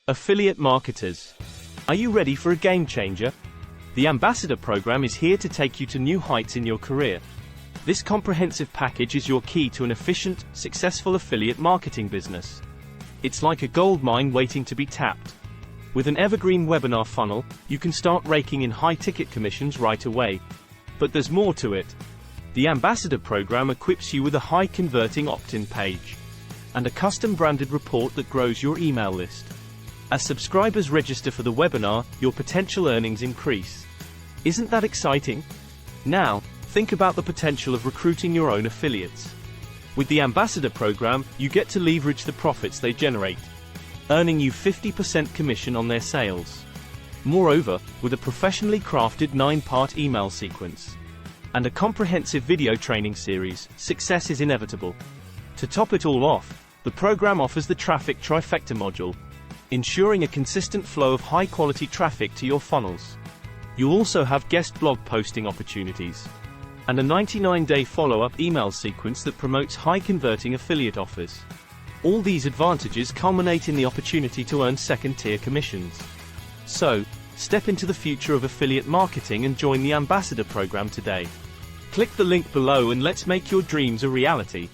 Affiliate marketers. Are you ready for a game changer? The Ambassador program is here to take you to new heights in your career. This comprehensive package is your key to an efficient, successful affiliate marketing business. It's like a gold mine waiting to be tapped. With an evergreen webinar funnel, you can start raking in high-ticket commissions right away. But there's more to it. The Ambassador program equips you with a high-converting opt-in page and a custom-branded report that grows your email list. As subscribers register for the webinar, your potential earnings increase. Isn't that exciting? Now, think about the potential of recruiting your own affiliates. With the Ambassador program, you get to leverage the profits they generate, earning you 50% commission on their sales. Moreover, with a professionally crafted 9-part email sequence and a comprehensive video training series, success is inevitable. To top it all off, the program offers the Traffic Trifecta module, ensuring a consistent flow of high-quality traffic to your funnels. You'll also have guest blog posting opportunities and a 99-day follow-up email sequence that promotes high-converting affiliate offers. All these advantages culminate in the opportunity to earn second-tier commissions. So, step into the future of affiliate marketing and join the Ambassador program today. Click the link below and let's make your dreams a reality.